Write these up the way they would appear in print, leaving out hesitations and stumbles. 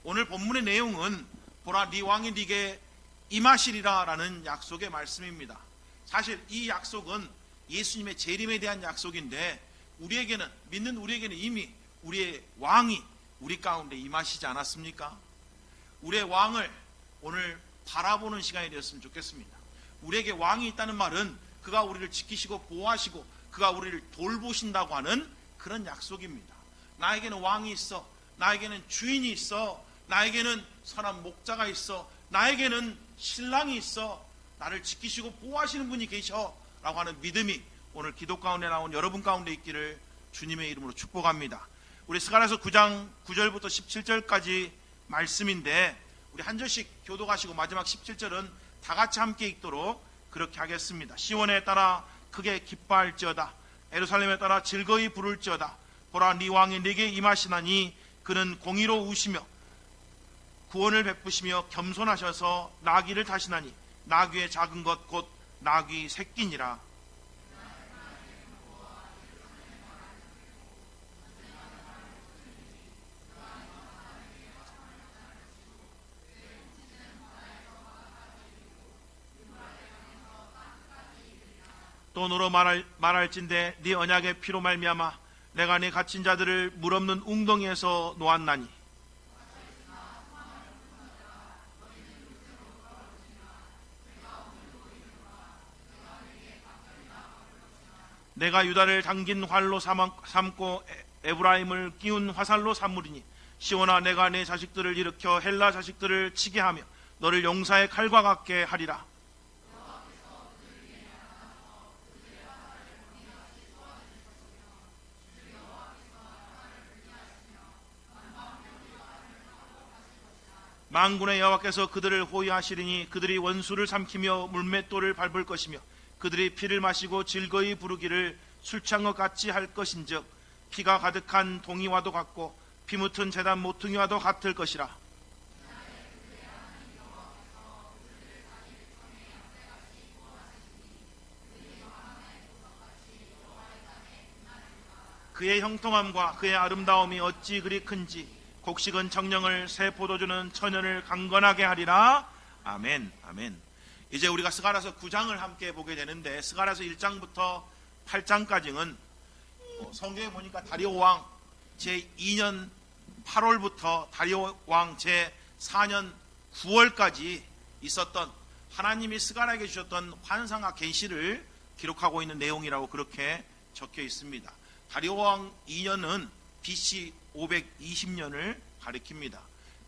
오늘 본문의 내용은 보라 네 왕이 네게 임하시리라 라는 약속의 말씀입니다. 사실 이 약속은 예수님의 재림에 대한 약속인데 우리에게는, 믿는 우리에게는 이미 우리의 왕이 우리 가운데 임하시지 않았습니까? 우리의 왕을 오늘 바라보는 시간이 되었으면 좋겠습니다. 우리에게 왕이 있다는 말은 그가 우리를 지키시고 보호하시고 그가 우리를 돌보신다고 하는 그런 약속입니다. 나에게는 왕이 있어, 나에게는 주인이 있어, 나에게는 선한 목자가 있어, 나에게는 신랑이 있어, 나를 지키시고 보호하시는 분이 계셔 라고 하는 믿음이 오늘 기도 가운데 나온 여러분 가운데 있기를 주님의 이름으로 축복합니다. 우리 스가랴서 9장 9절부터 17절까지 말씀인데 우리 한 절씩 교독하시고 마지막 17절은 다 같이 함께 읽도록 그렇게 하겠습니다. 시온에 따라 크게 기뻐할지어다. 예루살렘에 따라 즐거이 부를지어다. 보라 네 왕이 네게 임하시나니 그는 공의로 우시며 구원을 베푸시며 겸손하셔서 나귀를 타시나니 나귀의 작은 것 곧 나귀 새끼니라. 또 너로 말할진대 네 언약의 피로 말미암아 내가 네 갇힌 자들을 물 없는 웅덩이에서 놓았나니 내가 유다를 당긴 활로 삼고 에브라임을 끼운 화살로 삼으리니 시온아 내가 내 자식들을 일으켜 헬라 자식들을 치게 하며 너를 용사의 칼과 같게 하리라. 만군의 여호와께서 그들을 호위하시리니 그들이 원수를 삼키며 물맷돌을 밟을 것이며 그들이 피를 마시고 즐거이 부르기를 술 취한 것 같이 할 것인즉 피가 가득한 동이와도 같고 피 묻은 제단 모퉁이와도 같을 것이라. 그의 형통함과 그의 아름다움이 어찌 그리 큰지 곡식은 정령을 새 포도주는 천연을 강건하게 하리라. 아멘. 아멘. 이제 우리가 스가랴서 9장을 함께 보게 되는데 스가랴서 1장부터 8장까지는 성경에 보니까 다리오 왕 제2년 8월부터 다리오 왕 제4년 9월까지 있었던 하나님이 스가랴에게 주셨던 환상과 계시를 기록하고 있는 내용이라고 그렇게 적혀 있습니다. 다리오 왕 2년은 BC 520년을 가리킵니다.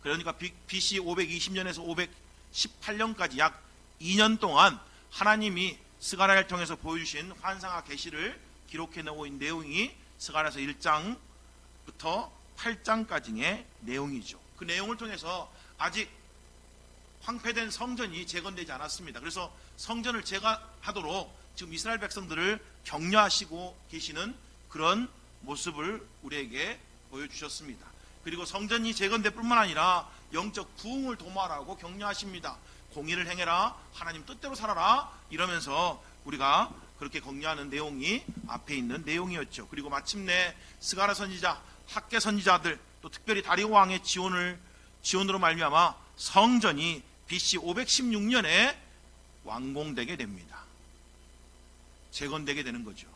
그러니까 BC 520년에서 518년까지 약 2년 동안 하나님이 스가랴를 통해서 보여주신 환상과 계시를 기록해 놓고 있는 내용이 스가랴서 1장부터 8장까지의 내용이죠. 그 내용을 통해서 아직 황폐된 성전이 재건되지 않았습니다. 그래서 성전을 재건하도록 지금 이스라엘 백성들을 격려하시고 계시는 그런 모습을 우리에게 보여주셨습니다. 그리고 성전이 재건될 뿐만 아니라 영적 부흥을 도모하라고 격려하십니다. 공의를 행해라, 하나님 뜻대로 살아라, 이러면서 우리가 그렇게 격려하는 내용이 앞에 있는 내용이었죠. 그리고 마침내 스가랴 선지자, 학개 선지자들, 또 특별히 다리오 왕의 지원으로 말미암아 성전이 BC 516년에 완공되게 됩니다. 재건되게 되는 거죠.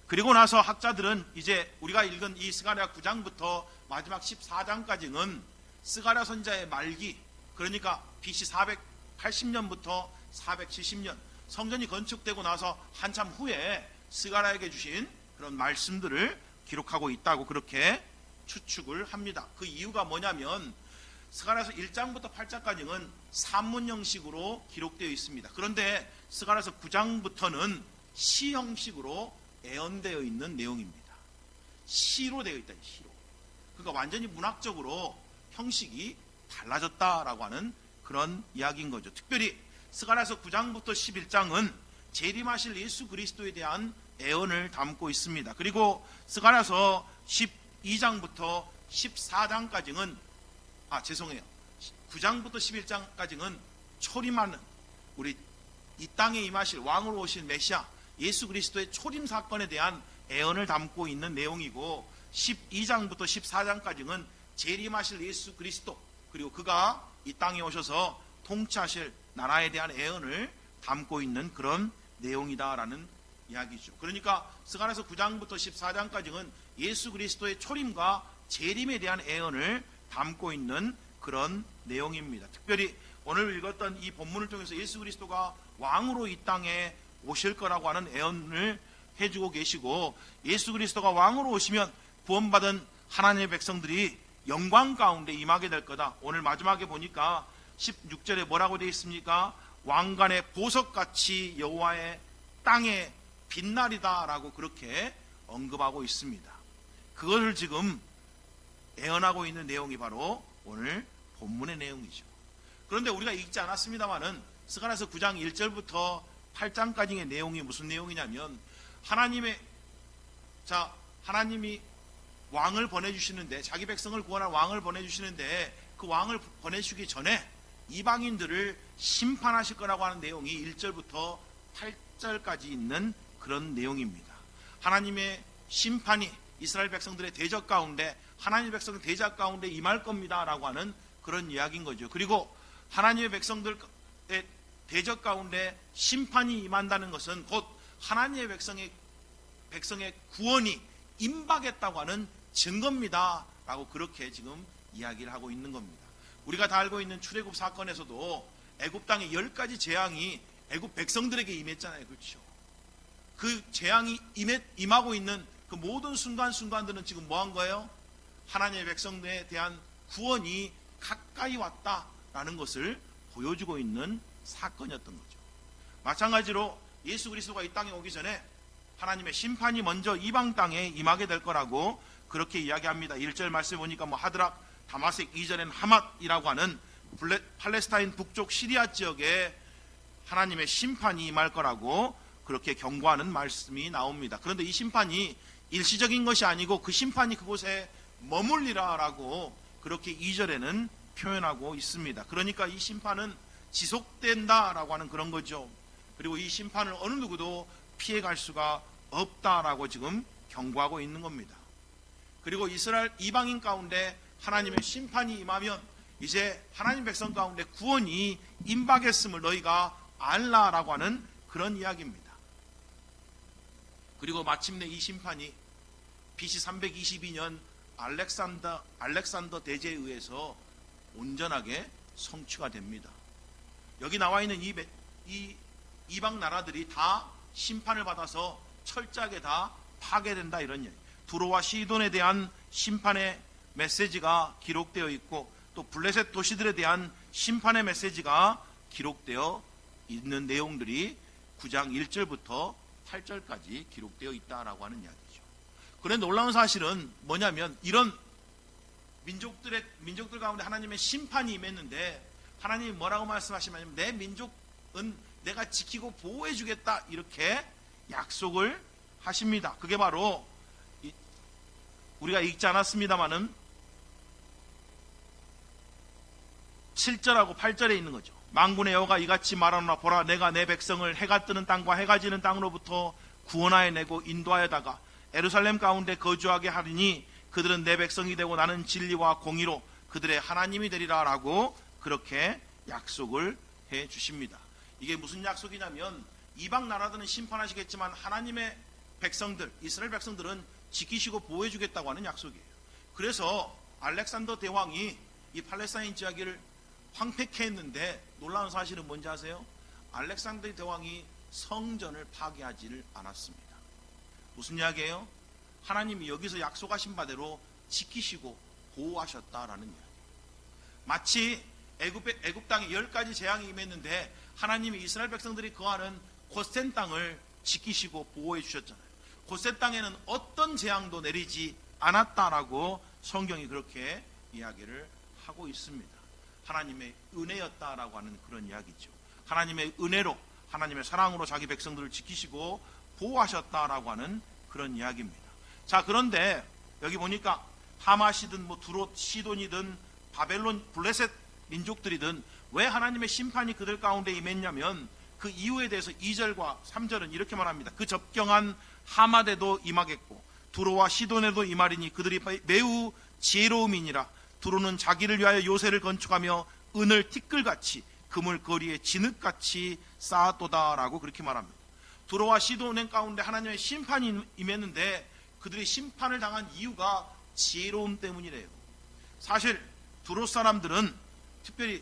그리고 나서 학자들은 이제 우리가 읽은 이 스가랴 9장부터 마지막 14장까지는 스가랴 선지자의 말기, 그러니까 BC 480년부터 470년 성전이 건축되고 나서 한참 후에 스가랴에게 주신 그런 말씀들을 기록하고 있다고 그렇게 추측을 합니다. 그 이유가 뭐냐면 스가랴서 1장부터 8장까지는 산문 형식으로 기록되어 있습니다. 그런데 스가랴서 9장부터는 시 형식으로 애언되어 있는 내용입니다. 시로 되어 있다. 시로. 그러니까 완전히 문학적으로 형식이 달라졌다라고 하는 그런 이야기인 거죠. 특별히 스가랴서 9장부터 11장은 재림하실 예수 그리스도에 대한 애언을 담고 있습니다. 그리고 스가랴서 12장부터 14장까지는 9장부터 11장까지는 초림하는 우리 이 땅에 임하실 왕으로 오실 메시아 예수 그리스도의 초림 사건에 대한 애언을 담고 있는 내용이고 12장부터 14장까지는 재림하실 예수 그리스도 그리고 그가 이 땅에 오셔서 통치하실 나라에 대한 애언을 담고 있는 그런 내용이다라는 이야기죠. 그러니까 스가랴서 9장부터 14장까지는 예수 그리스도의 초림과 재림에 대한 애언을 담고 있는 그런 내용입니다. 특별히 오늘 읽었던 이 본문을 통해서 예수 그리스도가 왕으로 이 땅에 오실 거라고 하는 애언을 해주고 계시고, 예수 그리스도가 왕으로 오시면 구원받은 하나님의 백성들이 영광 가운데 임하게 될 거다. 오늘 마지막에 보니까 16절에 뭐라고 되어 있습니까? 왕관의 보석같이 여호와의 땅에 빛나리다 라고 그렇게 언급하고 있습니다. 그것을 지금 애언하고 있는 내용이 바로 오늘 본문의 내용이죠. 그런데 우리가 읽지 않았습니다마는 스가랴서 9장 1절부터 8장까지의 내용이 무슨 내용이냐면, 하나님이 왕을 보내주시는데, 자기 백성을 구원할 왕을 보내주시는데, 그 왕을 보내주시기 전에 이방인들을 심판하실 거라고 하는 내용이 1절부터 8절까지 있는 그런 내용입니다. 하나님의 심판이 이스라엘 백성들의 대적 가운데, 하나님의 백성의 대적 가운데 임할 겁니다 라고 하는 그런 이야기인 거죠. 그리고 하나님의 백성들의 대적 가운데 심판이 임한다는 것은 곧 하나님의 백성의 구원이 임박했다고 하는 증거입니다 라고 그렇게 지금 이야기를 하고 있는 겁니다. 우리가 다 알고 있는 출애굽 사건에서도 애굽 땅에 10가지 재앙이 애굽 백성들에게 임했잖아요. 그렇죠? 그 재앙이 임하고 있는 그 모든 순간순간들은 지금 뭐 한 거예요? 하나님의 백성들에 대한 구원이 가까이 왔다라는 것을 보여주고 있는 사건이었던 거죠. 마찬가지로 예수 그리스도가 이 땅에 오기 전에 하나님의 심판이 먼저 이방 땅에 임하게 될 거라고 그렇게 이야기합니다. 1절 말씀 보니까 하드락, 다마섹, 2절엔 하맛이라고 하는 팔레스타인 북쪽 시리아 지역에 하나님의 심판이 임할 거라고 그렇게 경고하는 말씀이 나옵니다. 그런데 이 심판이 일시적인 것이 아니고 그 심판이 그곳에 머물리라 라고 그렇게 2절에는 표현하고 있습니다. 그러니까 이 심판은 지속된다라고 하는 그런 거죠. 그리고 이 심판을 어느 누구도 피해갈 수가 없다라고 지금 경고하고 있는 겁니다. 그리고 이스라엘 이방인 가운데 하나님의 심판이 임하면 이제 하나님 백성 가운데 구원이 임박했음을 너희가 알라라고 하는 그런 이야기입니다. 그리고 마침내 이 심판이 BC 322년 알렉산더 대제에 의해서 온전하게 성취가 됩니다. 여기 나와 있는 이 이방 나라들이 다 심판을 받아서 철저하게 다 파괴된다, 이런 얘기. 두로와 시돈에 대한 심판의 메시지가 기록되어 있고, 또 블레셋 도시들에 대한 심판의 메시지가 기록되어 있는 내용들이 9장 1절부터 8절까지 기록되어 있다라고 하는 이야기죠. 그런데 놀라운 사실은 뭐냐면, 이런 민족들 가운데 하나님의 심판이 임했는데 하나님이 뭐라고 말씀하시냐면, 내 민족은 내가 지키고 보호해 주겠다, 이렇게 약속을 하십니다. 그게 바로 우리가 읽지 않았습니다마는 7절하고 8절에 있는 거죠. 만군의 여호와가 이같이 말하노라. 보라, 내가 내 백성을 해가 뜨는 땅과 해가 지는 땅으로부터 구원하여 내고 인도하여다가 예루살렘 가운데 거주하게 하리니 그들은 내 백성이 되고 나는 진리와 공의로 그들의 하나님이 되리라 라고 그렇게 약속을 해 주십니다. 이게 무슨 약속이냐면, 이방 나라들은 심판하시겠지만 하나님의 백성들, 이스라엘 백성들은 지키시고 보호해 주겠다고 하는 약속이에요. 그래서 알렉산더 대왕이 이 팔레스타인 지역을 황폐케 했는데, 놀라운 사실은 뭔지 아세요? 알렉산더 대왕이 성전을 파괴하지를 않았습니다. 무슨 이야기예요? 하나님이 여기서 약속하신 바대로 지키시고 보호하셨다라는 이야기. 마치 애굽 땅에 10가지 재앙이 임했는데 하나님이 이스라엘 백성들이 거하는 고센 땅을 지키시고 보호해 주셨잖아요. 고센 땅에는 어떤 재앙도 내리지 않았다라고 성경이 그렇게 이야기를 하고 있습니다. 하나님의 은혜였다라고 하는 그런 이야기죠. 하나님의 은혜로, 하나님의 사랑으로 자기 백성들을 지키시고 보호하셨다라고 하는 그런 이야기입니다. 자, 그런데 여기 보니까 하맛이든 두롯, 시돈이든 바벨론, 블레셋 민족들이든 왜 하나님의 심판이 그들 가운데 임했냐면, 그 이유에 대해서 2절과 3절은 이렇게 말합니다. 그 접경한 하맛에도 임하겠고 두로와 시돈에도 임하리니 그들이 매우 지혜로움이니라. 두로는 자기를 위하여 요새를 건축하며 은을 티끌같이 금을 거리에 진흙같이 쌓았도다라고 그렇게 말합니다. 두로와 시돈 가운데 하나님의 심판이 임했는데 그들이 심판을 당한 이유가 지혜로움 때문이래요. 사실 두로 사람들은 특별히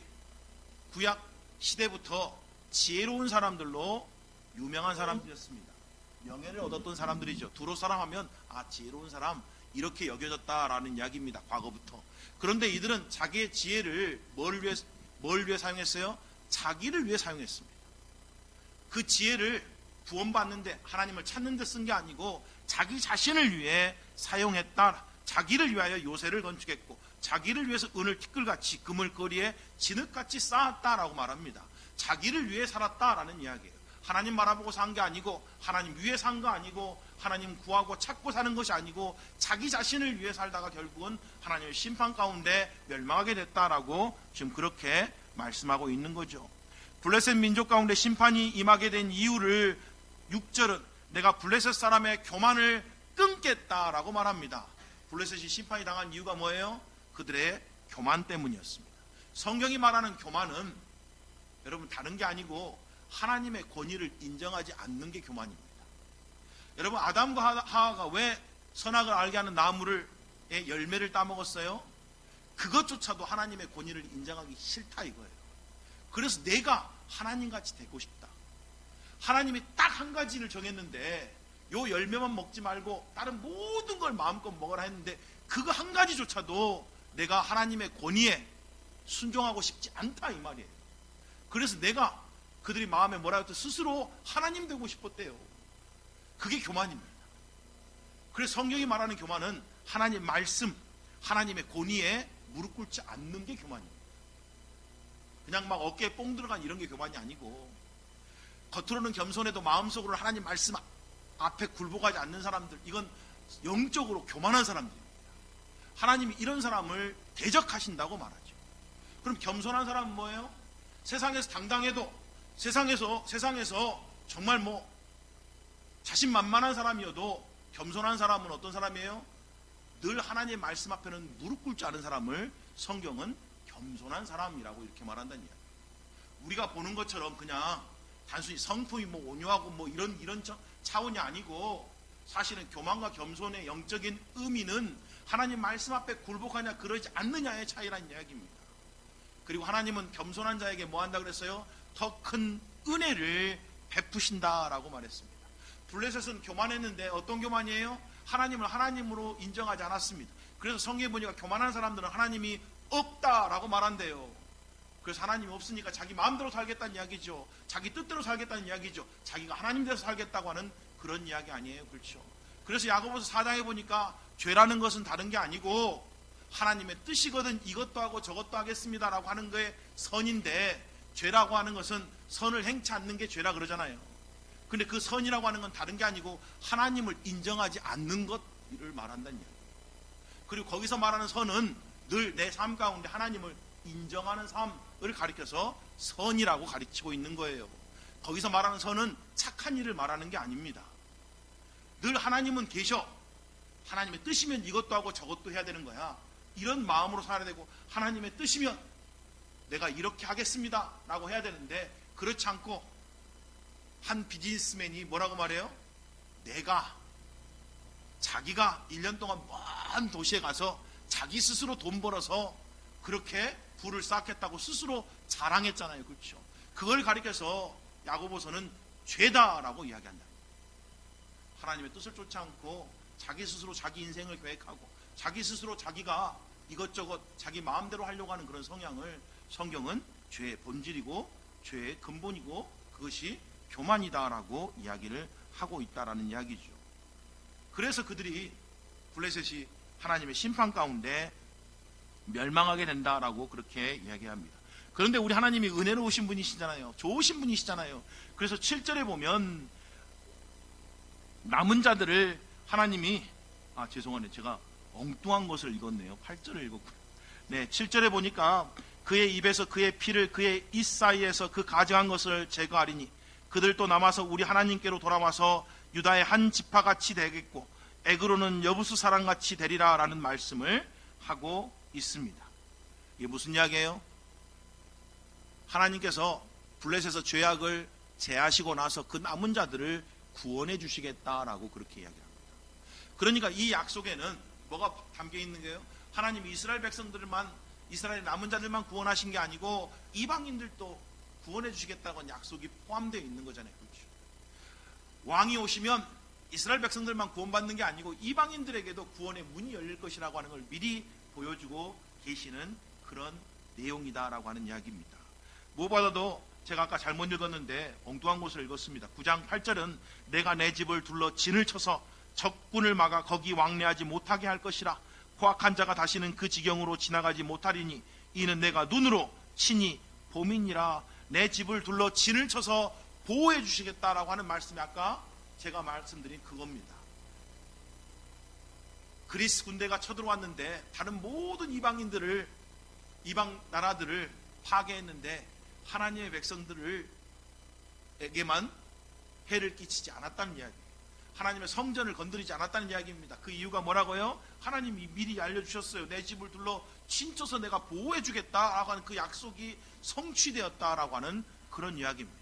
구약 시대부터 지혜로운 사람들로 유명한 사람들이었습니다. 명예를 얻었던 사람들이죠. 두로 사람 하면 지혜로운 사람 이렇게 여겨졌다라는 이야기입니다. 과거부터. 그런데 이들은 자기의 지혜를 뭘 위해 사용했어요? 자기를 위해 사용했습니다. 그 지혜를 구원받는데 하나님을 찾는 데 쓴 게 아니고 자기 자신을 위해 사용했다. 자기를 위하여 요새를 건축했고 자기를 위해서 은을 티끌같이 금을 거리에 진흙같이 쌓았다라고 말합니다. 자기를 위해 살았다라는 이야기예요. 하나님 바라보고 산 게 아니고 하나님 위해 산 거 아니고 하나님 구하고 찾고 사는 것이 아니고 자기 자신을 위해 살다가 결국은 하나님의 심판 가운데 멸망하게 됐다라고 지금 그렇게 말씀하고 있는 거죠. 블레셋 민족 가운데 심판이 임하게 된 이유를 6절은 내가 블레셋 사람의 교만을 끊겠다라고 말합니다. 블레셋이 심판이 당한 이유가 뭐예요? 그들의 교만 때문이었습니다. 성경이 말하는 교만은 여러분 다른 게 아니고 하나님의 권위를 인정하지 않는 게 교만입니다. 여러분 아담과 하와가 왜 선악을 알게 하는 나무의 열매를 따먹었어요? 그것조차도 하나님의 권위를 인정하기 싫다 이거예요. 그래서 내가 하나님같이 되고 싶다. 하나님이 딱 한 가지를 정했는데 요 열매만 먹지 말고 다른 모든 걸 마음껏 먹으라 했는데 그거 한 가지조차도 내가 하나님의 권위에 순종하고 싶지 않다 이 말이에요. 그래서 내가 그들이 마음에 뭐라고 해도 스스로 하나님 되고 싶었대요. 그게 교만입니다. 그래서 성경이 말하는 교만은 하나님 말씀, 하나님의 권위에 무릎 꿇지 않는 게 교만입니다. 그냥 막 어깨에 뽕 들어간 이런 게 교만이 아니고 겉으로는 겸손해도 마음속으로 하나님 말씀 앞에 굴복하지 않는 사람들, 이건 영적으로 교만한 사람들입니다. 하나님이 이런 사람을 대적하신다고 말하죠. 그럼 겸손한 사람은 뭐예요? 세상에서 당당해도 세상에서 정말 자신만만한 사람이어도 겸손한 사람은 어떤 사람이에요? 늘 하나님의 말씀 앞에는 무릎 꿇지 않은 사람을 성경은 겸손한 사람이라고 이렇게 말한다는 이야기예요. 우리가 보는 것처럼 그냥 단순히 성품이 온유하고 이런 차원이 아니고 사실은 교만과 겸손의 영적인 의미는 하나님 말씀 앞에 굴복하냐 그러지 않느냐의 차이라는 이야기입니다. 그리고 하나님은 겸손한 자에게 뭐 한다 그랬어요? 더 큰 은혜를 베푸신다라고 말했습니다. 블레셋은 교만했는데 어떤 교만이에요? 하나님을 하나님으로 인정하지 않았습니다. 그래서 성경에 보니까 교만한 사람들은 하나님이 없다라고 말한대요. 그래서 하나님이 없으니까 자기 마음대로 살겠다는 이야기죠. 자기 뜻대로 살겠다는 이야기죠. 자기가 하나님 돼서 살겠다고 하는 그런 이야기 아니에요. 그렇죠? 그래서 야고보서 4장에 보니까 죄라는 것은 다른 게 아니고 하나님의 뜻이거든 이것도 하고 저것도 하겠습니다라고 하는 거에 선인데, 죄라고 하는 것은 선을 행치 않는 게 죄라 그러잖아요. 근데 그 선이라고 하는 건 다른 게 아니고 하나님을 인정하지 않는 것을 말한다는 이야기예요. 그리고 거기서 말하는 선은 늘 내 삶 가운데 하나님을 인정하는 삶을 가리켜서 선이라고 가르치고 있는 거예요. 거기서 말하는 선은 착한 일을 말하는 게 아닙니다. 늘 하나님은 계셔. 하나님의 뜻이면 이것도 하고 저것도 해야 되는 거야. 이런 마음으로 살아야 되고, 하나님의 뜻이면 내가 이렇게 하겠습니다 라고 해야 되는데, 그렇지 않고 한 비즈니스맨이 뭐라고 말해요? 자기가 1년 동안 먼 도시에 가서 자기 스스로 돈 벌어서 그렇게 부를 쌓겠다고 스스로 자랑했잖아요. 그렇죠? 그걸 가리켜서 야고보서는 죄다라고 이야기한다. 하나님의 뜻을 쫓지 않고 자기 스스로 자기 인생을 계획하고 자기 스스로 자기가 이것저것 자기 마음대로 하려고 하는 그런 성향을 성경은 죄의 본질이고 죄의 근본이고 그것이 교만이다라고 이야기를 하고 있다라는 이야기죠. 그래서 그들이 블레셋이 하나님의 심판 가운데 멸망하게 된다라고 그렇게 이야기합니다. 그런데 우리 하나님이 은혜로우신 분이시잖아요. 좋으신 분이시잖아요. 그래서 7절에 보면 남은 자들을 하나님이 죄송하네, 제가 엉뚱한 것을 읽었네요. 8절을 읽었고요. 네, 7절에 보니까 그의 입에서 그의 피를 그의 입 사이에서 그 가증한 것을 제거하리니 그들 또 남아서 우리 하나님께로 돌아와서 유다의 한 지파같이 되겠고 에그로는 여부수 사람같이 되리라 라는 말씀을 하고 있습니다. 이게 무슨 이야기예요? 하나님께서 블레셋에서 죄악을 제하시고 나서 그 남은 자들을 구원해 주시겠다라고 그렇게 이야기합니다. 그러니까 이 약속에는 뭐가 담겨 있는 거예요? 하나님이 이스라엘 백성들만, 이스라엘 남은 자들만 구원하신 게 아니고 이방인들도 구원해 주시겠다는 약속이 포함되어 있는 거잖아요. 그렇죠? 왕이 오시면 이스라엘 백성들만 구원받는 게 아니고 이방인들에게도 구원의 문이 열릴 것이라고 하는 걸 미리 보여주고 계시는 그런 내용이다라고 하는 이야기입니다. 무엇보다도 제가 아까 잘못 읽었는데 엉뚱한 곳을 읽었습니다. 9장 8절은 내가 내 집을 둘러 진을 쳐서 적군을 막아 거기 왕래하지 못하게 할 것이라. 포악한 자가 다시는 그 지경으로 지나가지 못하리니 이는 내가 눈으로 친히 봄이니라. 내 집을 둘러 진을 쳐서 보호해 주시겠다라고 하는 말씀이 아까 제가 말씀드린 그겁니다. 그리스 군대가 쳐들어왔는데 다른 모든 이방인들을, 이방 나라들을 파괴했는데 하나님의 백성들에게만 해를 끼치지 않았다는 이야기, 하나님의 성전을 건드리지 않았다는 이야기입니다. 그 이유가 뭐라고요? 하나님이 미리 알려주셨어요. 내 집을 둘러 친쳐서 내가 보호해주겠다라고 하는 그 약속이 성취되었다라고 하는 그런 이야기입니다.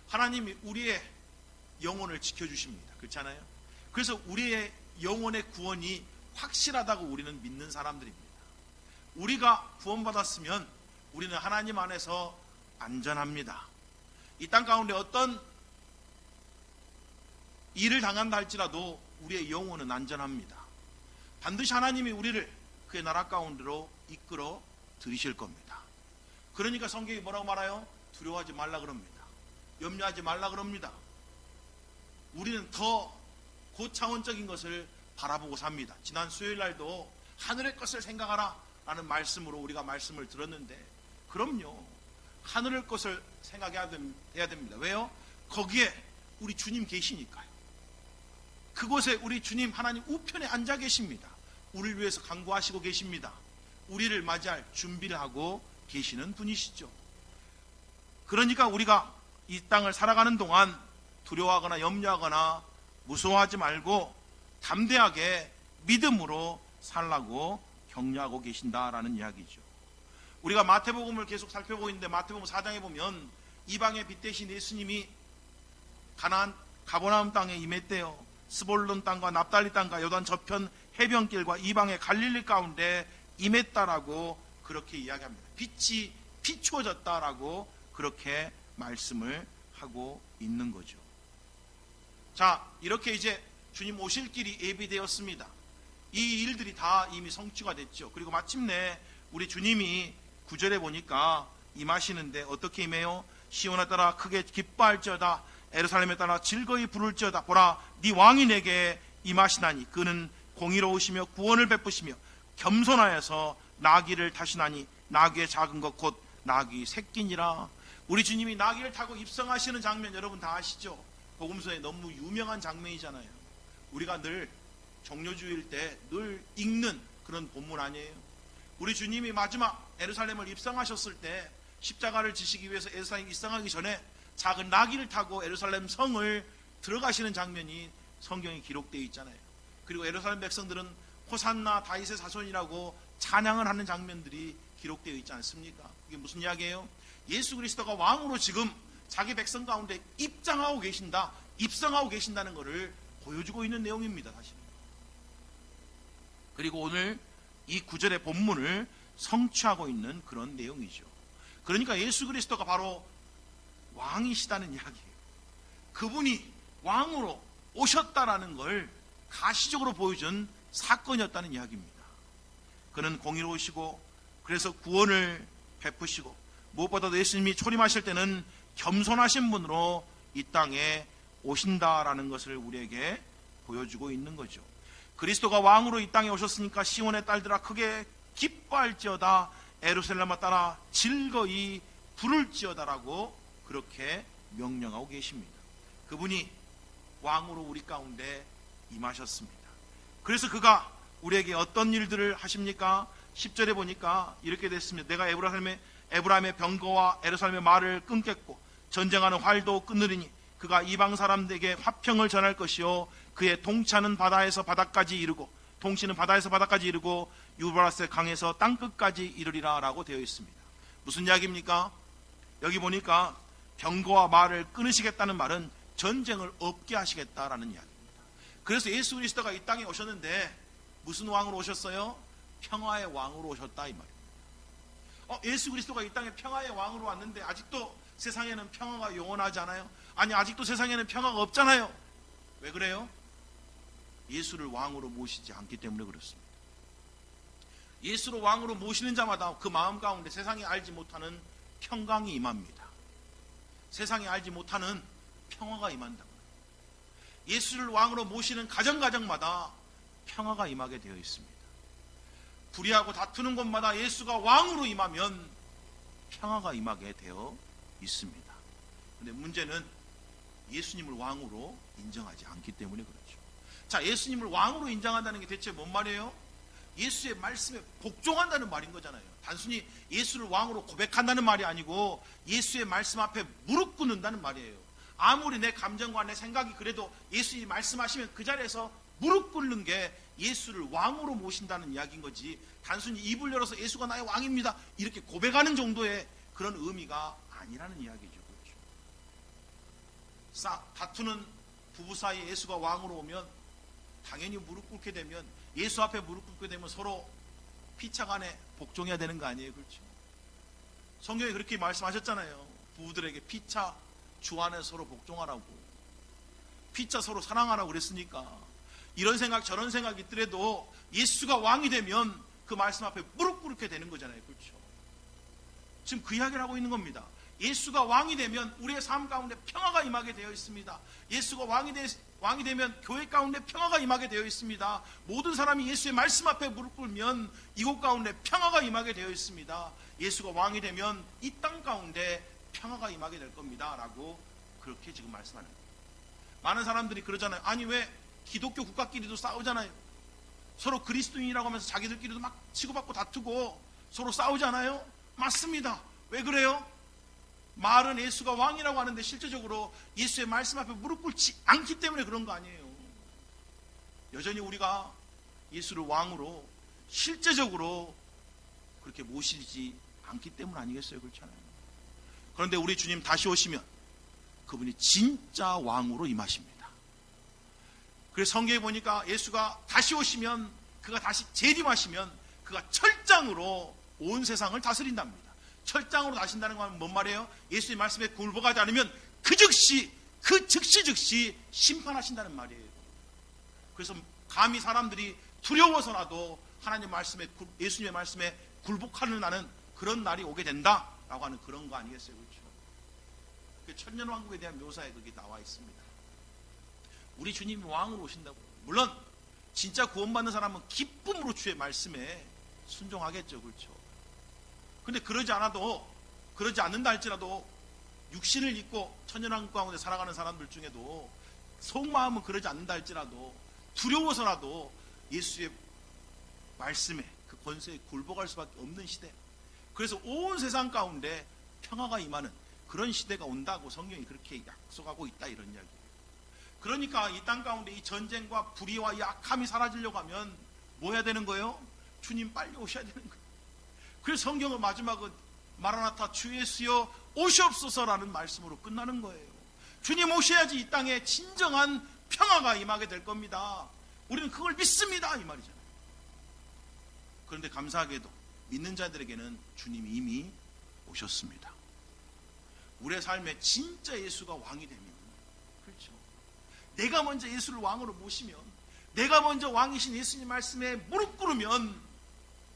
하나님이 우리의 영혼을 지켜주십니다. 그렇잖아요? 그래서 우리의 영혼의 구원이 확실하다고 우리는 믿는 사람들입니다. 우리가 구원받았으면 우리는 하나님 안에서 안전합니다. 이 땅 가운데 어떤 일을 당한다 할지라도 우리의 영혼은 안전합니다. 반드시 하나님이 우리를 그의 나라 가운데로 이끌어 들이실 겁니다. 그러니까 성경이 뭐라고 말해요? 두려워하지 말라 그럽니다. 염려하지 말라 그럽니다. 우리는 더 고차원적인 것을 바라보고 삽니다. 지난 수요일 날도 하늘의 것을 생각하라 라는 말씀으로 우리가 말씀을 들었는데, 그럼요, 하늘의 것을 생각해야 됩니다. 왜요? 거기에 우리 주님 계시니까요. 그곳에 우리 주님 하나님 우편에 앉아 계십니다. 우리를 위해서 간구하시고 계십니다. 우리를 맞이할 준비를 하고 계시는 분이시죠. 그러니까 우리가 이 땅을 살아가는 동안 두려워하거나 염려하거나 무서워하지 말고 담대하게 믿음으로 살라고 격려하고 계신다라는 이야기죠. 우리가 마태복음을 계속 살펴보고 있는데 마태복음 4장에 보면 이방의 빛 대신 예수님이 가나안 가버나움 땅에 임했대요. 스볼론 땅과 납달리 땅과 요단 저편 해변길과 이방의 갈릴리 가운데 임했다라고 그렇게 이야기합니다. 빛이 비추어졌다라고 그렇게 말씀을 하고 있는 거죠. 자, 이렇게 이제 주님 오실 길이 예비되었습니다. 이 일들이 다 이미 성취가 됐죠. 그리고 마침내 우리 주님이 9절에 보니까 임하시는데 어떻게 임해요? 시온에 따라 크게 기뻐할지어다, 예루살렘에 따라 즐거이 부를지어다. 보라, 네 왕이 내게 임하시나니 그는 공의로우시며 구원을 베푸시며 겸손하여서 나귀를 타시나니 나귀의 작은 것 곧 나귀 새끼니라. 우리 주님이 나귀를 타고 입성하시는 장면 여러분 다 아시죠? 복음서에 너무 유명한 장면이잖아요. 우리가 늘 정료주일 때 늘 읽는 그런 본문 아니에요? 우리 주님이 마지막 예루살렘을 입성하셨을 때 십자가를 지시기 위해서 예루살렘 입성하기 전에 작은 나귀를 타고 예루살렘 성을 들어가시는 장면이 성경에 기록되어 있잖아요. 그리고 예루살렘 백성들은 호산나 다윗의 자손이라고 찬양을 하는 장면들이 기록되어 있지 않습니까? 이게 무슨 이야기예요? 예수 그리스도가 왕으로 지금 자기 백성 가운데 입장하고 계신다, 입성하고 계신다는 것을 보여주고 있는 내용입니다. 사실. 그리고 오늘 이 9절의 본문을 성취하고 있는 그런 내용이죠. 그러니까 예수 그리스도가 바로 왕이시다는 이야기예요. 그분이 왕으로 오셨다라는 걸 가시적으로 보여준 사건이었다는 이야기입니다. 그는 공의로우시고 그래서 구원을 베푸시고 무엇보다도 예수님이 초림하실 때는 겸손하신 분으로 이 땅에 오신다라는 것을 우리에게 보여주고 있는 거죠. 그리스도가 왕으로 이 땅에 오셨으니까 시온의 딸들아 크게 기뻐할지어다, 예루살렘에 따라 즐거이 부를지어다라고 그렇게 명령하고 계십니다. 그분이 왕으로 우리 가운데 임하셨습니다. 그래서 그가 우리에게 어떤 일들을 하십니까? 10절에 보니까 이렇게 됐습니다. 내가 에브라임의 병거와 예루살렘의 말을 끊겠고 전쟁하는 활도 끊으리니 그가 이방 사람들에게 화평을 전할 것이요 그의 통치하는 바다에서 바다까지 이르고 통치는 바다에서 바다까지 이르고 유브라스의 강에서 땅끝까지 이르리라 라고 되어 있습니다. 무슨 이야기입니까? 여기 보니까 병거와 말을 끊으시겠다는 말은 전쟁을 없게 하시겠다라는 이야기입니다. 그래서 예수 그리스도가 이 땅에 오셨는데 무슨 왕으로 오셨어요? 평화의 왕으로 오셨다 이 말입니다. 예수 그리스도가 이 땅에 평화의 왕으로 왔는데 아직도 세상에는 평화가 영원하지 않아요? 아니, 아직도 세상에는 평화가 없잖아요. 왜 그래요? 예수를 왕으로 모시지 않기 때문에 그렇습니다. 예수를 왕으로 모시는 자마다 그 마음 가운데 세상이 알지 못하는 평강이 임합니다. 세상이 알지 못하는 평화가 임한다고. 예수를 왕으로 모시는 가정마다 평화가 임하게 되어 있습니다. 불의하고 다투는 곳마다 예수가 왕으로 임하면 평화가 임하게 되어 있습니다. 그런데 문제는 예수님을 왕으로 인정하지 않기 때문에 그렇죠. 자, 예수님을 왕으로 인정한다는 게 대체 뭔 말이에요? 예수의 말씀에 복종한다는 말인 거잖아요. 단순히 예수를 왕으로 고백한다는 말이 아니고 예수의 말씀 앞에 무릎 꿇는다는 말이에요. 아무리 내 감정과 내 생각이 그래도 예수님이 말씀하시면 그 자리에서 무릎 꿇는 게 예수를 왕으로 모신다는 이야기인 거지, 단순히 입을 열어서 예수가 나의 왕입니다 이렇게 고백하는 정도의 그런 의미가 아니라는 이야기죠. 그렇죠? 다투는 부부 사이에 예수가 왕으로 오면 당연히 무릎 꿇게 되면, 예수 앞에 무릎 꿇게 되면 서로 피차 간에 복종해야 되는 거 아니에요? 그렇죠? 성경에 그렇게 말씀하셨잖아요. 부부들에게 피차 주 안에 서로 복종하라고, 피차 서로 사랑하라고 그랬으니까 이런 생각 저런 생각이 있더라도 예수가 왕이 되면 그 말씀 앞에 무릎 꿇게 되는 거잖아요. 그렇죠? 지금 그 이야기를 하고 있는 겁니다. 예수가 왕이 되면 우리의 삶 가운데 평화가 임하게 되어 있습니다. 예수가 왕이 되면 교회 가운데 평화가 임하게 되어 있습니다. 모든 사람이 예수의 말씀 앞에 무릎 꿇으면 이곳 가운데 평화가 임하게 되어 있습니다. 예수가 왕이 되면 이 땅 가운데 평화가 임하게 될 겁니다 라고 그렇게 지금 말씀하는 거예요. 많은 사람들이 그러잖아요. 아니, 왜 기독교 국가끼리도 싸우잖아요. 서로 그리스도인이라고 하면서 자기들끼리도 막 치고받고 다투고 서로 싸우잖아요. 맞습니다. 왜 그래요? 말은 예수가 왕이라고 하는데 실제적으로 예수의 말씀 앞에 무릎 꿇지 않기 때문에 그런 거 아니에요. 여전히 우리가 예수를 왕으로 실제적으로 그렇게 모시지 않기 때문 아니겠어요? 그렇잖아요. 그런데 우리 주님 다시 오시면 그분이 진짜 왕으로 임하십니다. 그래서 성경에 보니까 예수가 다시 오시면, 그가 다시 재림하시면 그가 철장으로 온 세상을 다스린답니다. 철장으로 다신다는 건 뭔 말이에요? 예수의 말씀에 굴복하지 않으면 그 즉시 심판하신다는 말이에요. 그래서 감히 사람들이 두려워서라도 하나님 말씀에, 예수님의 말씀에 굴복하는 나는 그런 날이 오게 된다라고 하는 그런 거 아니겠어요? 그렇죠? 그 천년왕국에 대한 묘사에 그게 나와 있습니다. 우리 주님이 왕으로 오신다고. 물론 진짜 구원받는 사람은 기쁨으로 주의 말씀에 순종하겠죠. 그렇죠? 근데 그러지 않는다 할지라도 육신을 입고 천년왕국 가운데 살아가는 사람들 중에도 속마음은 그러지 않는다 할지라도 두려워서라도 예수의 말씀에, 그 권세에 굴복할 수밖에 없는 시대, 그래서 온 세상 가운데 평화가 임하는 그런 시대가 온다고 성경이 그렇게 약속하고 있다, 이런 이야기예요. 그러니까 이 땅 가운데 이 전쟁과 불의와 이 악함이 사라지려고 하면 뭐 해야 되는 거예요? 주님 빨리 오셔야 되는 거예요. 그래서 성경은 마지막은 마라나타 주 예수여 오시옵소서라는 말씀으로 끝나는 거예요. 주님 오셔야지 이 땅에 진정한 평화가 임하게 될 겁니다. 우리는 그걸 믿습니다, 이 말이잖아요. 그런데 감사하게도 믿는 자들에게는 주님이 이미 오셨습니다. 우리의 삶에 진짜 예수가 왕이 되면, 그렇죠, 내가 먼저 예수를 왕으로 모시면, 내가 먼저 왕이신 예수님 말씀에 무릎 꿇으면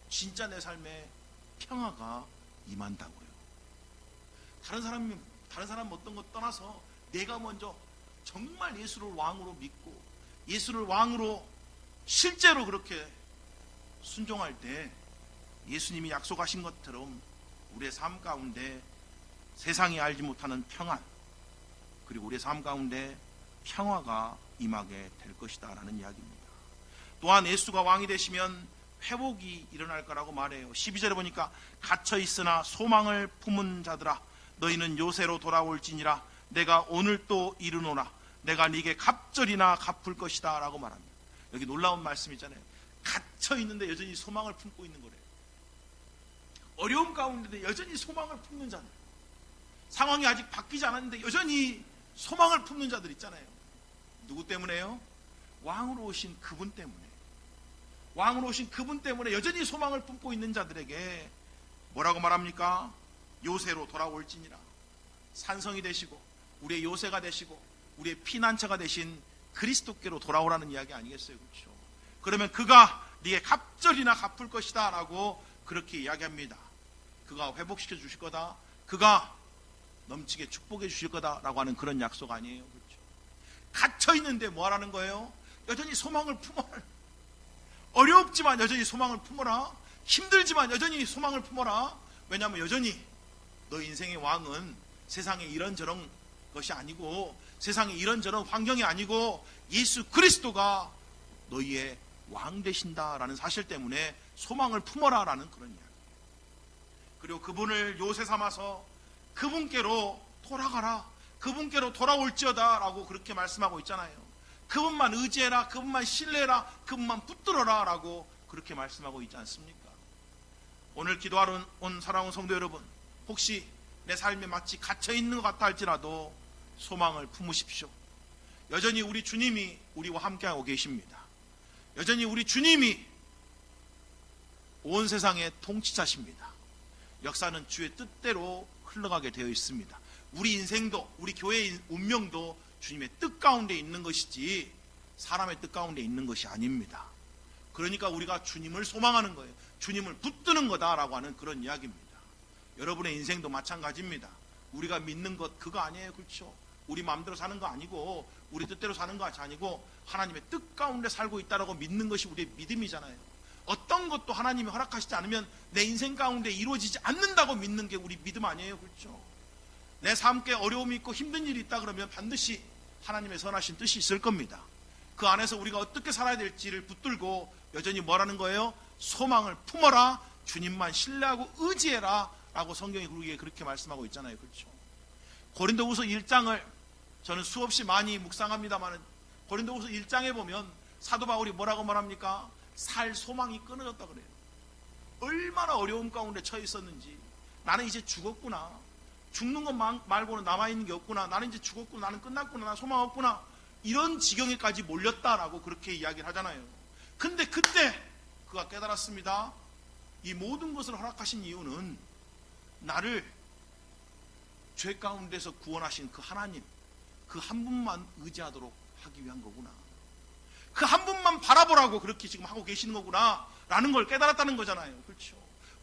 진짜 내 삶에 평화가 임한다고요. 다른 사람 어떤 것 떠나서 내가 먼저 정말 예수를 왕으로 믿고 예수를 왕으로 실제로 그렇게 순종할 때 예수님이 약속하신 것처럼 우리의 삶 가운데 세상이 알지 못하는 평안, 그리고 우리의 삶 가운데 평화가 임하게 될 것이다 라는 이야기입니다. 또한 예수가 왕이 되시면 회복이 일어날 거라고 말해요. 12절에 보니까 갇혀 있으나 소망을 품은 자들아 너희는 요새로 돌아올지니라 내가 오늘 또 이르노라 내가 네게 갑절이나 갚을 것이다 라고 말합니다. 여기 놀라운 말씀이잖아요. 갇혀 있는데 여전히 소망을 품고 있는 거래요. 어려움 가운데 여전히 소망을 품는 자들, 상황이 아직 바뀌지 않았는데 여전히 소망을 품는 자들 있잖아요. 누구 때문에요? 왕으로 오신 그분 때문에. 왕으로 오신 그분 때문에 여전히 소망을 품고 있는 자들에게 뭐라고 말합니까? 요새로 돌아올지니라. 산성이 되시고 우리의 요새가 되시고 우리의 피난처가 되신 그리스도께로 돌아오라는 이야기 아니겠어요? 그렇죠? 그러면 그가 네게 갑절이나 갚을 것이다 라고 그렇게 이야기합니다. 그가 회복시켜 주실 거다, 그가 넘치게 축복해 주실 거다라고 하는 그런 약속 아니에요? 그렇죠? 갇혀 있는데 뭐 하라는 거예요? 여전히 소망을 품어라. 어렵지만 여전히 소망을 품어라. 힘들지만 여전히 소망을 품어라. 왜냐하면 여전히 너 인생의 왕은 세상에 이런저런 것이 아니고, 세상에 이런저런 환경이 아니고 예수 그리스도가 너희의 왕 되신다라는 사실 때문에 소망을 품어라 라는 그런 이야기. 그리고 그분을 요새 삼아서 그분께로 돌아가라, 그분께로 돌아올지어다 라고 그렇게 말씀하고 있잖아요. 그분만 의지해라, 그분만 신뢰해라, 그분만 붙들어라 라고 그렇게 말씀하고 있지 않습니까? 오늘 기도하러 온 사랑하는 성도 여러분, 혹시 내 삶에 마치 갇혀있는 것 같다 할지라도 소망을 품으십시오. 여전히 우리 주님이 우리와 함께하고 계십니다. 여전히 우리 주님이 온 세상의 통치자십니다. 역사는 주의 뜻대로 흘러가게 되어 있습니다. 우리 인생도, 우리 교회의 운명도 주님의 뜻 가운데 있는 것이지 사람의 뜻 가운데 있는 것이 아닙니다. 그러니까 우리가 주님을 소망하는 거예요. 주님을 붙드는 거다라고 하는 그런 이야기입니다. 여러분의 인생도 마찬가지입니다. 우리가 믿는 것 그거 아니에요. 그렇죠? 우리 마음대로 사는 거 아니고 우리 뜻대로 사는 것이 아니고 하나님의 뜻 가운데 살고 있다라고 믿는 것이 우리의 믿음이잖아요. 어떤 것도 하나님이 허락하시지 않으면 내 인생 가운데 이루어지지 않는다고 믿는 게 우리 믿음 아니에요. 그렇죠? 내 삶께 어려움이 있고 힘든 일이 있다 그러면 반드시 하나님의 선하신 뜻이 있을 겁니다. 그 안에서 우리가 어떻게 살아야 될지를 붙들고 여전히 뭐라는 거예요? 소망을 품어라, 주님만 신뢰하고 의지해라 라고 성경이 그렇게 말씀하고 있잖아요. 그렇죠? 고린도후서 1장을 저는 수없이 많이 묵상합니다만 고린도후서 1장에 보면 사도 바울이 뭐라고 말합니까? 살 소망이 끊어졌다 그래요. 얼마나 어려움 가운데 처해 있었는지, 나는 이제 죽었구나, 죽는 것 말고는 남아있는 게 없구나, 나는 이제 죽었구나, 나는 끝났구나, 나 소망 없구나, 이런 지경에까지 몰렸다라고 그렇게 이야기를 하잖아요. 근데 그때 그가 깨달았습니다. 이 모든 것을 허락하신 이유는 나를 죄 가운데서 구원하신 그 하나님, 그 한 분만 의지하도록 하기 위한 거구나, 그 한 분만 바라보라고 그렇게 지금 하고 계시는 거구나 라는 걸 깨달았다는 거잖아요. 그렇죠?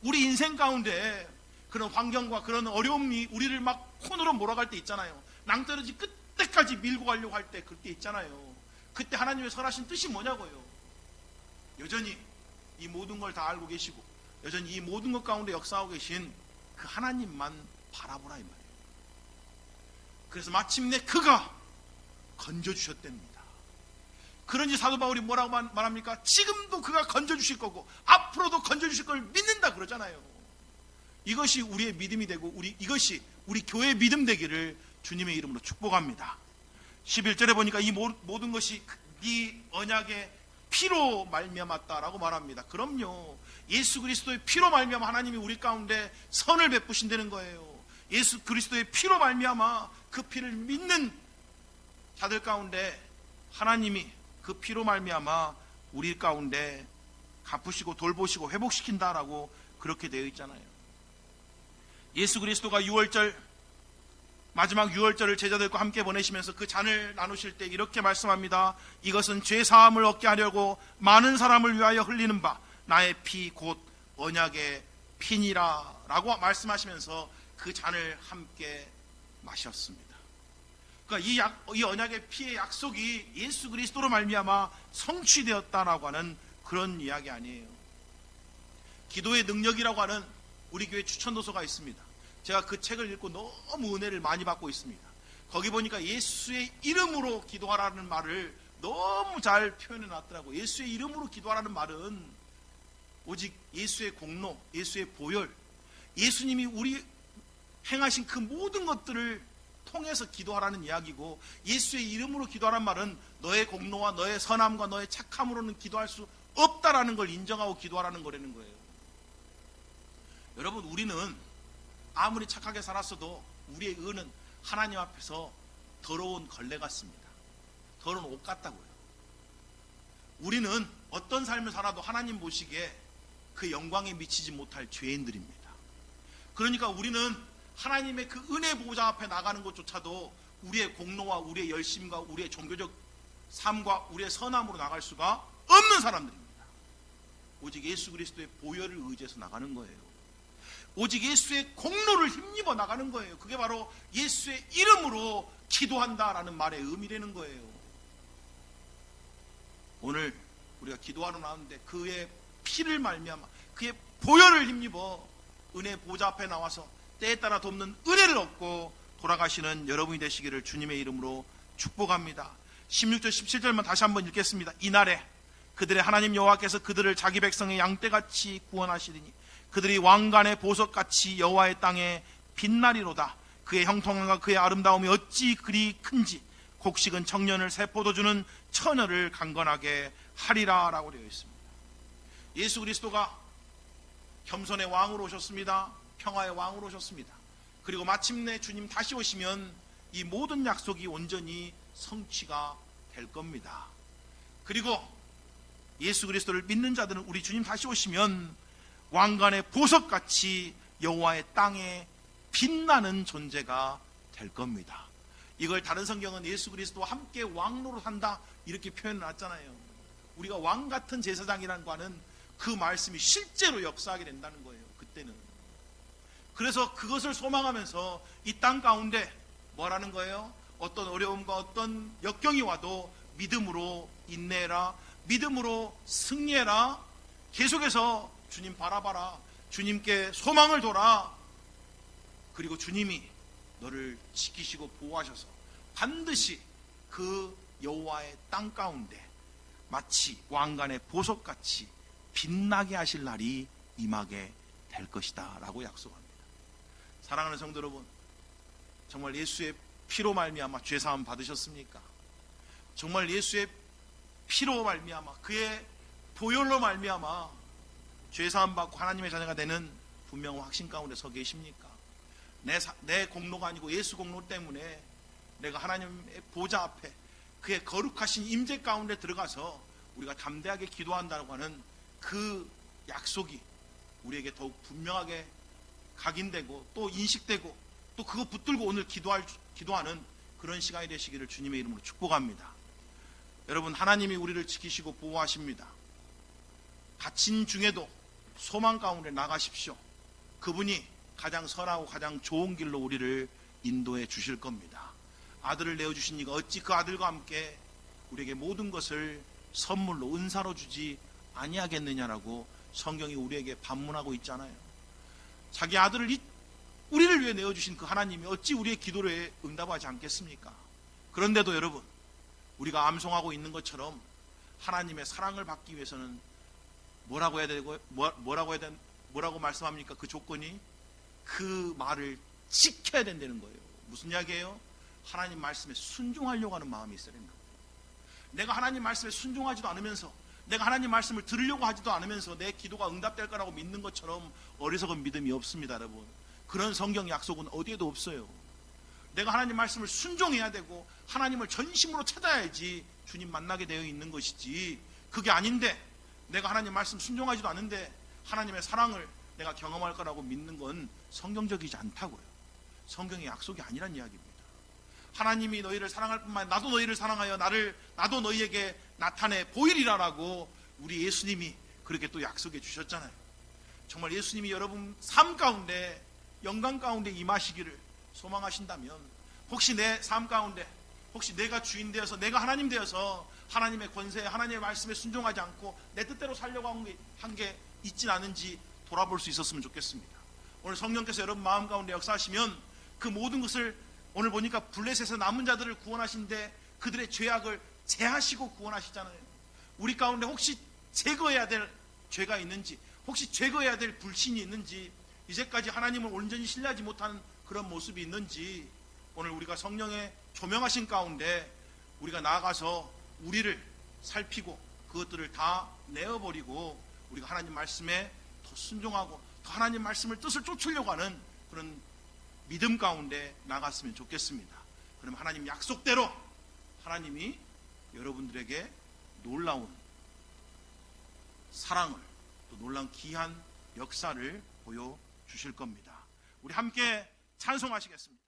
우리 인생 가운데 그런 환경과 그런 어려움이 우리를 막 코너로 몰아갈 때 있잖아요. 낭떠러지 끝까지 밀고 가려고 할 때 그때 있잖아요. 그때 하나님의 선하신 뜻이 뭐냐고요. 여전히 이 모든 걸 다 알고 계시고 여전히 이 모든 것 가운데 역사하고 계신 그 하나님만 바라보라 이 말이에요. 그래서 마침내 그가 건져주셨답니다. 그런지 사도 바울이 뭐라고 말합니까? 지금도 그가 건져주실 거고 앞으로도 건져주실 걸 믿는다 그러잖아요. 이것이 우리의 믿음이 되고 이것이 우리 교회의 믿음 되기를 주님의 이름으로 축복합니다. 11절에 보니까 이 모든 것이 네 언약의 피로 말미암았다라고 말합니다. 그럼요. 예수 그리스도의 피로 말미암아 하나님이 우리 가운데 선을 베푸신다는 거예요. 예수 그리스도의 피로 말미암아 그 피를 믿는 자들 가운데 하나님이 그 피로 말미암아 우리 가운데 갚으시고 돌보시고 회복시킨다라고 그렇게 되어 있잖아요. 예수 그리스도가 마지막 유월절을 제자들과 함께 보내시면서 그 잔을 나누실 때 이렇게 말씀합니다. 이것은 죄 사함을 얻게 하려고 많은 사람을 위하여 흘리는 바 나의 피 곧 언약의 피니라 라고 말씀하시면서 그 잔을 함께 마셨습니다. 그러니까 이 언약의 피의 약속이 예수 그리스도로 말미암아 성취되었다라고 하는 그런 이야기 아니에요. 기도의 능력이라고 하는 우리 교회 추천도서가 있습니다. 제가 그 책을 읽고 너무 은혜를 많이 받고 있습니다. 거기 보니까 예수의 이름으로 기도하라는 말을 너무 잘 표현해 놨더라고요. 예수의 이름으로 기도하라는 말은 오직 예수의 공로, 예수의 보혈, 예수님이 우리 행하신 그 모든 것들을 통해서 기도하라는 이야기고, 예수의 이름으로 기도하라는 말은 너의 공로와 너의 선함과 너의 착함으로는 기도할 수 없다라는 걸 인정하고 기도하라는 거라는 거예요. 여러분, 우리는 아무리 착하게 살았어도 우리의 의는 하나님 앞에서 더러운 걸레 같습니다. 더러운 옷 같다고요. 우리는 어떤 삶을 살아도 하나님 보시기에 그 영광에 미치지 못할 죄인들입니다. 그러니까 우리는 하나님의 그 은혜 보좌 앞에 나가는 것조차도 우리의 공로와 우리의 열심과 우리의 종교적 삶과 우리의 선함으로 나갈 수가 없는 사람들입니다. 오직 예수 그리스도의 보혈을 의지해서 나가는 거예요. 오직 예수의 공로를 힘입어 나가는 거예요. 그게 바로 예수의 이름으로 기도한다라는 말의 의미라는 거예요. 오늘 우리가 기도하러 나왔는데 그의 피를 말미암아 그의 보혈을 힘입어 은혜 보좌 앞에 나와서 때에 따라 돕는 은혜를 얻고 돌아가시는 여러분이 되시기를 주님의 이름으로 축복합니다. 16절 17절만 다시 한번 읽겠습니다. 이날에 그들의 하나님 여호와께서 그들을 자기 백성의 양떼같이 구원하시리니 그들이 왕관의 보석같이 여호와의 땅에 빛나리로다. 그의 형통함과 그의 아름다움이 어찌 그리 큰지 곡식은 청년을 새 포도주는 처녀를 강건하게 하리라 라고 되어 있습니다. 예수 그리스도가 겸손의 왕으로 오셨습니다. 평화의 왕으로 오셨습니다. 그리고 마침내 주님 다시 오시면 이 모든 약속이 온전히 성취가 될 겁니다. 그리고 예수 그리스도를 믿는 자들은 우리 주님 다시 오시면 왕관의 보석같이 여호와의 땅에 빛나는 존재가 될 겁니다. 이걸 다른 성경은 예수 그리스도와 함께 왕노로 산다 이렇게 표현을 놨잖아요. 우리가 왕 같은 제사장이라는 거는 그 말씀이 실제로 역사하게 된다는 거예요. 그때는. 그래서 그것을 소망하면서 이 땅 가운데 뭐라는 거예요? 어떤 어려움과 어떤 역경이 와도 믿음으로 인내해라, 믿음으로 승리해라, 계속해서 주님 바라봐라, 주님께 소망을 둬라. 그리고 주님이 너를 지키시고 보호하셔서 반드시 그 여호와의 땅 가운데 마치 왕관의 보석같이 빛나게 하실 날이 임하게 될 것이다 라고 약속합니다. 사랑하는 성도 여러분, 정말 예수의 피로 말미암아 죄사함 받으셨습니까? 정말 예수의 피로 말미암아 그의 보혈로 말미암아 죄사함 받고 하나님의 자녀가 되는 분명한 확신 가운데 서 계십니까? 내 공로가 아니고 예수 공로 때문에 내가 하나님의 보좌 앞에 그의 거룩하신 임재 가운데 들어가서 우리가 담대하게 기도한다고 하는 그 약속이 우리에게 더욱 분명하게 각인되고 또 인식되고 또 그거 붙들고 오늘 기도하는 그런 시간이 되시기를 주님의 이름으로 축복합니다. 여러분, 하나님이 우리를 지키시고 보호하십니다. 갇힌 중에도 소망 가운데 나가십시오. 그분이 가장 선하고 가장 좋은 길로 우리를 인도해 주실 겁니다. 아들을 내어주신 이가 어찌 그 아들과 함께 우리에게 모든 것을 선물로 은사로 주지 아니하겠느냐라고 성경이 우리에게 반문하고 있잖아요. 자기 아들을 우리를 위해 내어주신 그 하나님이 어찌 우리의 기도에 응답하지 않겠습니까? 그런데도 여러분, 우리가 암송하고 있는 것처럼 하나님의 사랑을 받기 위해서는 뭐라고 해야 되고 뭐라고 말씀합니까? 그 조건이 그 말을 지켜야 된다는 거예요. 무슨 이야기예요? 하나님 말씀에 순종하려고 하는 마음이 있어야 된다. 내가 하나님 말씀에 순종하지도 않으면서 내가 하나님 말씀을 들으려고 하지도 않으면서 내 기도가 응답될 거라고 믿는 것처럼 어리석은 믿음이 없습니다, 여러분. 그런 성경 약속은 어디에도 없어요. 내가 하나님 말씀을 순종해야 되고 하나님을 전심으로 찾아야지 주님 만나게 되어 있는 것이지, 그게 아닌데 내가 하나님 말씀 순종하지도 않는데 하나님의 사랑을 내가 경험할 거라고 믿는 건 성경적이지 않다고요. 성경의 약속이 아니란 이야기입니다. 하나님이 너희를 사랑할 뿐만 아니라 나도 너희를 사랑하여 나도 너희에게 나타내 보이리라라고 우리 예수님이 그렇게 또 약속해 주셨잖아요. 정말 예수님이 여러분 삶 가운데 영광 가운데 임하시기를 소망하신다면, 혹시 내 삶 가운데 혹시 내가 주인 되어서 내가 하나님 되어서 하나님의 권세에 하나님의 말씀에 순종하지 않고 내 뜻대로 살려고 한 게 있진 않은지 돌아볼 수 있었으면 좋겠습니다. 오늘 성령께서 여러분 마음 가운데 역사하시면 그 모든 것을, 오늘 보니까 블레셋에서 남은 자들을 구원하신데 그들의 죄악을 제하시고 구원하시잖아요. 우리 가운데 혹시 제거해야 될 죄가 있는지, 혹시 제거해야 될 불신이 있는지, 이제까지 하나님을 온전히 신뢰하지 못하는 그런 모습이 있는지, 오늘 우리가 성령의 조명하신 가운데 우리가 나아가서 우리를 살피고 그것들을 다 내어버리고 우리가 하나님 말씀에 더 순종하고 더 하나님 말씀을 뜻을 쫓으려고 하는 그런 믿음 가운데 나갔으면 좋겠습니다. 그럼 하나님 약속대로 하나님이 여러분들에게 놀라운 사랑을 또 놀라운 귀한 역사를 보여주실 겁니다. 우리 함께 찬송하시겠습니다.